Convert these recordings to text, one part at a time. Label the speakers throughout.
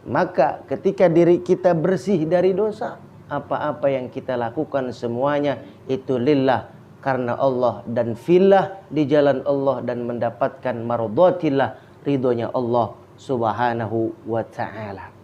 Speaker 1: Maka ketika diri kita bersih dari dosa, apa-apa yang kita lakukan semuanya itu lillah, karena Allah, dan fillah, di jalan Allah, dan mendapatkan mardhatillah, ridhonya Allah subhanahu wa ta'ala.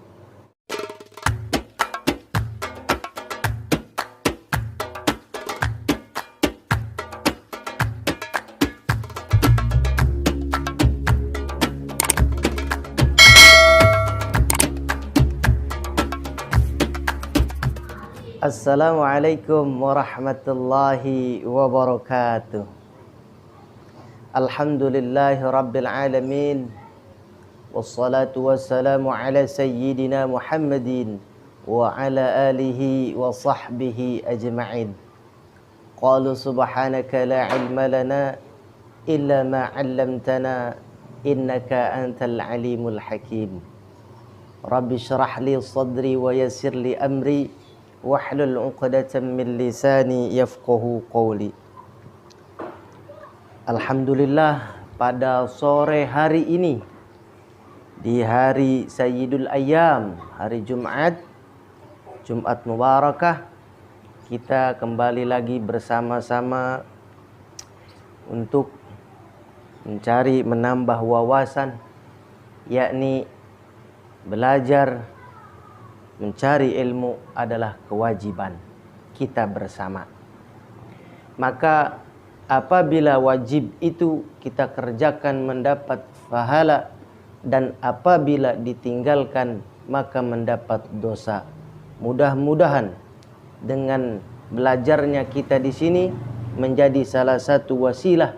Speaker 1: Assalamualaikum warahmatullahi wabarakatuh. Alhamdulillahi rabbil alamin. Wassalatu wassalamu ala sayyidina Muhammadin wa ala alihi wa sahbihi ajma'in. Qalu subhanaka la ilma lana illa ma 'allamtana innaka antal alimul hakim. Rabbi shrah li sadri wa yassir li amri wahlul 'uqdatam min lisani yafqahu qawli. Alhamdulillah, pada sore hari ini, di hari Sayyidul Ayyam, hari Jumat Mubarakah, kita kembali lagi bersama-sama untuk mencari menambah wawasan, yakni belajar. Mencari ilmu adalah kewajiban kita bersama. Maka apabila wajib itu kita kerjakan mendapat pahala, dan apabila ditinggalkan maka mendapat dosa. Mudah-mudahan dengan belajarnya kita di sini menjadi salah satu wasilah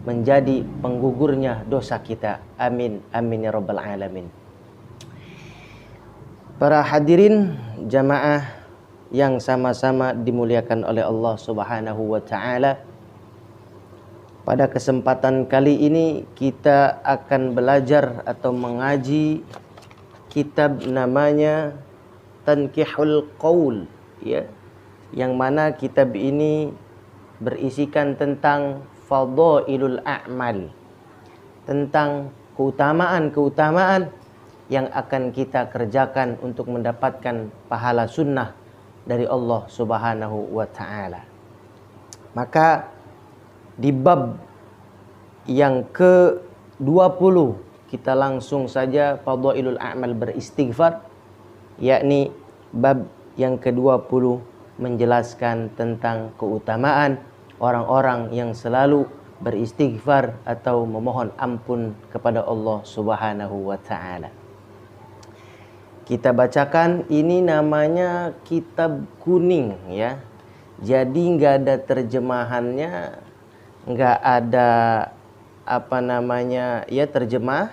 Speaker 1: menjadi penggugurnya dosa kita. Amin, amin ya rabbal alamin. Para hadirin jamaah yang sama-sama dimuliakan oleh Allah Subhanahu wa ta'ala, pada kesempatan kali ini kita akan belajar atau mengaji kitab namanya Tankihul Qaul, ya, yang mana kitab ini berisikan tentang fadailul a'mal, tentang keutamaan-keutamaan yang akan kita kerjakan untuk mendapatkan pahala sunnah dari Allah Subhanahu wa ta'ala. Maka di bab yang ke-20 kita langsung saja fadailul a'mal beristighfar, yakni bab yang ke-20 menjelaskan tentang keutamaan orang-orang yang selalu beristighfar atau memohon ampun kepada Allah Subhanahu wa ta'ala. Kita bacakan, ini namanya kitab kuning, ya. Jadi nggak ada terjemahannya, nggak ada terjemah,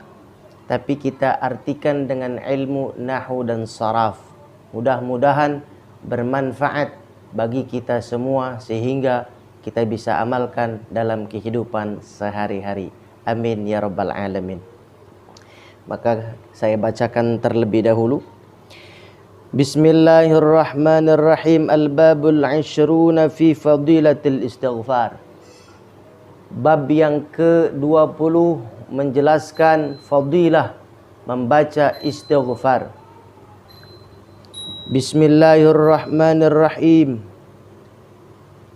Speaker 1: tapi kita artikan dengan ilmu nahwu dan saraf. Mudah-mudahan bermanfaat bagi kita semua sehingga kita bisa amalkan dalam kehidupan sehari-hari. Amin ya rabbal alamin. Maka saya bacakan terlebih dahulu. Bismillahirrahmanirrahim. Al-babul 'ishruna fi fadilatil istighfar. Bab yang ke-20 menjelaskan fadilah membaca istighfar. Bismillahirrahmanirrahim.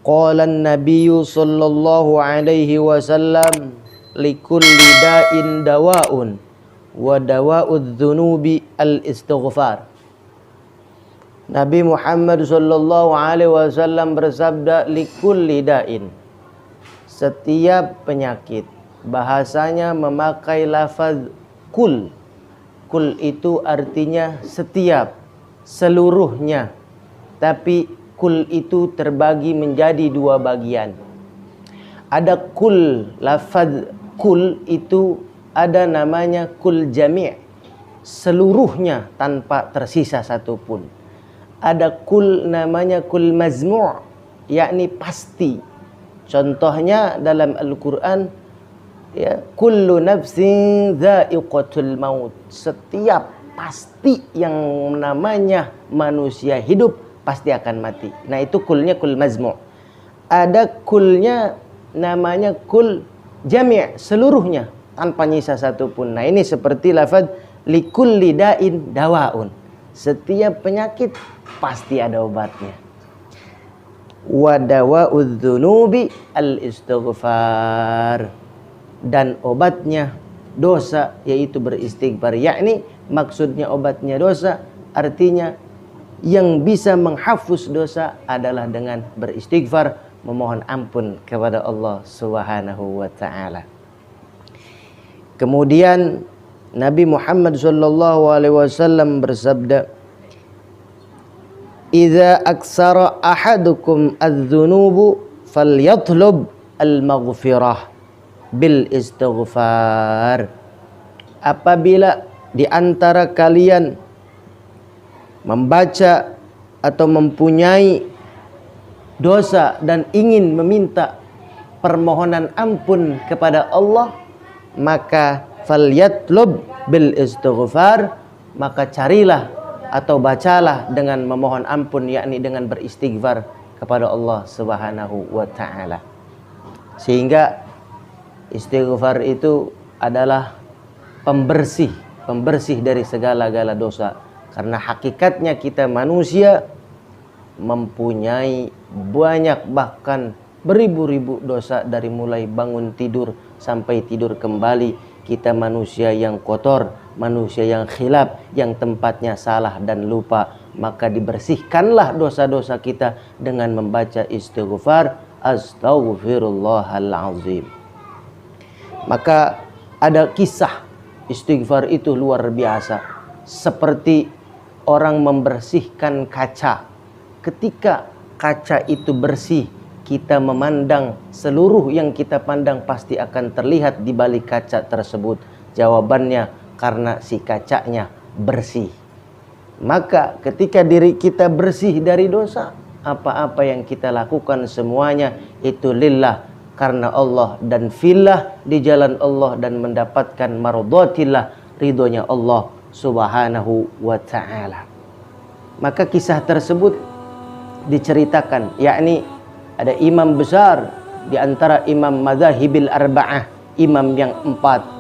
Speaker 1: Qala an-nabiyyu sallallahu alaihi wasallam likulli da'in dawa'un wa dawa'udz dzunubi al-istighfar. Nabi Muhammad sallallahu alaihi wasallam bersabda, likulli da'in, setiap penyakit. Bahasanya memakai lafaz kul. Kul itu artinya setiap, seluruhnya. Tapi kul itu terbagi menjadi dua bagian. Ada kul, lafaz kul itu ada namanya kul jami', seluruhnya tanpa tersisa satupun. Ada kul namanya kul mazmu', yakni pasti. Contohnya dalam Al-Quran, ya, kullu nafsin dha'iqatul maut, setiap pasti yang namanya manusia hidup pasti akan mati. Nah, itu kulnya kul mazmu'. Ada kulnya namanya kul jami', seluruhnya tanpa nyisa satupun. Nah, ini seperti lafaz likulli da'in dawaun. Setiap penyakit pasti ada obatnya. Wa dawa'udz dzunubi al-istighfar. Dan obatnya dosa yaitu beristighfar. Yakni maksudnya obatnya dosa artinya yang bisa menghapus dosa adalah dengan beristighfar, memohon ampun kepada Allah Subhanahu wa taala. Kemudian Nabi Muhammad sallallahu alaihi wasallam bersabda, "Idza aksara ahadukum adz-dzunubu falyatlub al-maghfirah bil istighfar." Apabila di antara kalian membaca atau mempunyai dosa dan ingin meminta permohonan ampun kepada Allah, maka falyatlub bil istighfar, maka carilah atau bacalah dengan memohon ampun, yakni dengan beristighfar kepada Allah Subhanahu wa taala. Sehingga istighfar itu adalah pembersih dari segala-gala dosa. Karena hakikatnya kita manusia mempunyai banyak, bahkan beribu-ribu dosa dari mulai bangun tidur sampai tidur kembali. Kita manusia yang kotor, manusia yang khilaf, yang tempatnya salah dan lupa. Maka dibersihkanlah dosa-dosa kita dengan membaca istighfar, astaghfirullahalazim. Maka ada kisah istighfar itu luar biasa. Seperti orang membersihkan kaca. Ketika kaca itu bersih, kita memandang, seluruh yang kita pandang pasti akan terlihat di balik kaca tersebut. Jawabannya karena si kacanya bersih. Maka ketika diri kita bersih dari dosa, apa-apa yang kita lakukan semuanya itu lillah, karena Allah, dan fillah, di jalan Allah, dan mendapatkan mardhatillah, ridhonya Allah Subhanahu wa ta'ala. Maka kisah tersebut diceritakan, yakni ada imam besar di antara imam madzahibil arba'ah, imam yang 4.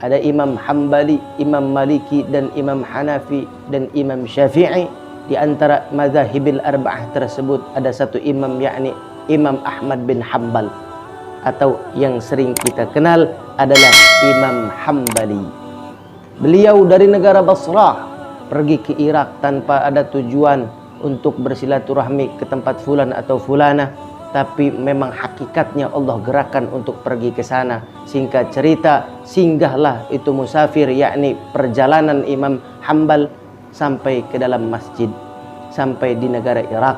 Speaker 1: Ada Imam Hambali, Imam Maliki, dan Imam Hanafi, dan Imam Syafi'i. Di antara madzahibil arba'ah tersebut ada satu imam, yakni Imam Ahmad bin Hambal, atau yang sering kita kenal adalah Imam Hambali. Beliau dari negara Basrah pergi ke Irak tanpa ada tujuan untuk bersilaturahmi ke tempat fulan atau fulana, tapi memang hakikatnya Allah gerakan untuk pergi ke sana. Singkat cerita, singgahlah itu musafir, yakni perjalanan Imam Hambal sampai ke dalam masjid, sampai di negara Irak.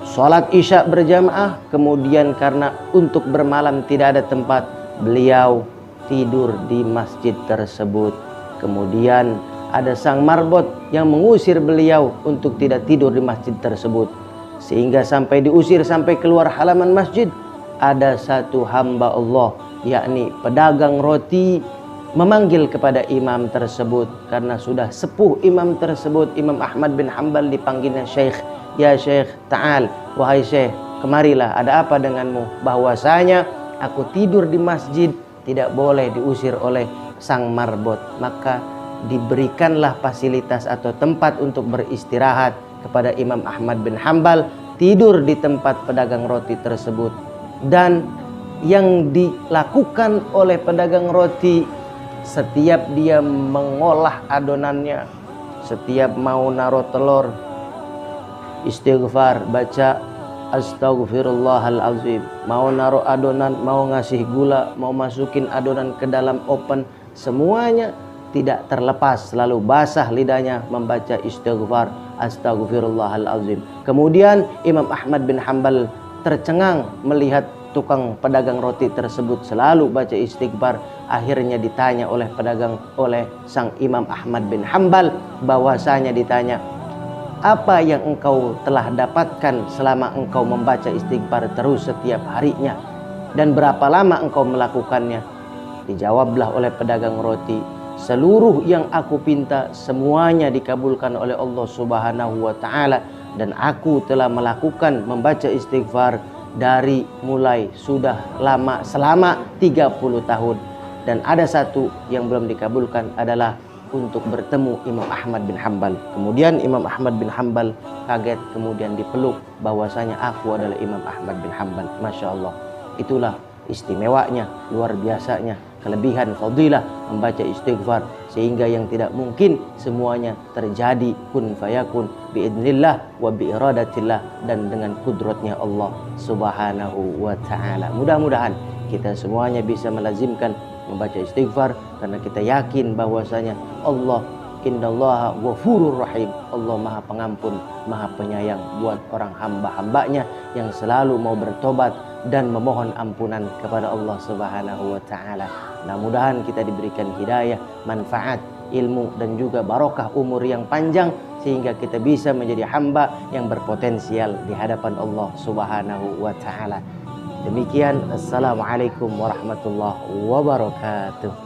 Speaker 1: Salat Isya berjamaah, kemudian karena untuk bermalam tidak ada tempat, beliau tidur di masjid tersebut. Kemudian ada sang marbot yang mengusir beliau untuk tidak tidur di masjid tersebut. Sehingga sampai diusir sampai keluar halaman masjid, ada satu hamba Allah, yakni pedagang roti, memanggil kepada imam tersebut. Karena sudah sepuh imam tersebut, Imam Ahmad bin Hambal, dipanggilnya Syekh. Ya Syekh, ta'al, wahai Syekh, kemarilah, ada apa denganmu? Bahwasanya aku tidur di masjid, tidak boleh diusir oleh sang marbot. Maka diberikanlah fasilitas atau tempat untuk beristirahat kepada Imam Ahmad bin Hambal, tidur di tempat pedagang roti tersebut. Dan yang dilakukan oleh pedagang roti, setiap dia mengolah adonannya, setiap mau naruh telur, istighfar, baca astaghfirullahalazim. Mau naruh adonan, mau ngasih gula, mau masukin adonan ke dalam oven, semuanya tidak terlepas, selalu basah lidahnya membaca istighfar, astaghfirullahalazim. Kemudian Imam Ahmad bin Hambal tercengang melihat tukang pedagang roti tersebut selalu baca istighfar. Akhirnya ditanya oleh sang Imam Ahmad bin Hambal, bahwasanya ditanya, apa yang engkau telah dapatkan selama engkau membaca istighfar terus setiap harinya, dan berapa lama engkau melakukannya? Dijawablah oleh pedagang roti, seluruh yang aku pinta semuanya dikabulkan oleh Allah Subhanahu wa ta'ala, dan aku telah melakukan membaca istighfar dari mulai sudah lama, selama 30 tahun. Dan ada satu yang belum dikabulkan, adalah untuk bertemu Imam Ahmad bin Hanbal. Kemudian Imam Ahmad bin Hanbal kaget, kemudian dipeluk bahwasanya aku adalah Imam Ahmad bin Hanbal. Masya Allah, itulah istimewanya, luar biasanya, kelebihan fadilah membaca istighfar, sehingga yang tidak mungkin semuanya terjadi kun fayakun biidznillah wa biiradatillah, dan dengan kudratnya Allah subhanahu wa ta'ala. Mudah-mudahan kita semuanya bisa melazimkan membaca istighfar, karena kita yakin bahwasanya Allah innallaha ghafurur rahim, Allah maha pengampun, maha penyayang buat orang hamba-hambanya yang selalu mau bertobat dan memohon ampunan kepada Allah subhanahu wa ta'ala. Mudah-mudahan kita diberikan hidayah, manfaat, ilmu, dan juga barokah umur yang panjang, sehingga kita bisa menjadi hamba yang berpotensial di hadapan Allah subhanahu wa ta'ala. Demikian, assalamualaikum warahmatullahi wabarakatuh.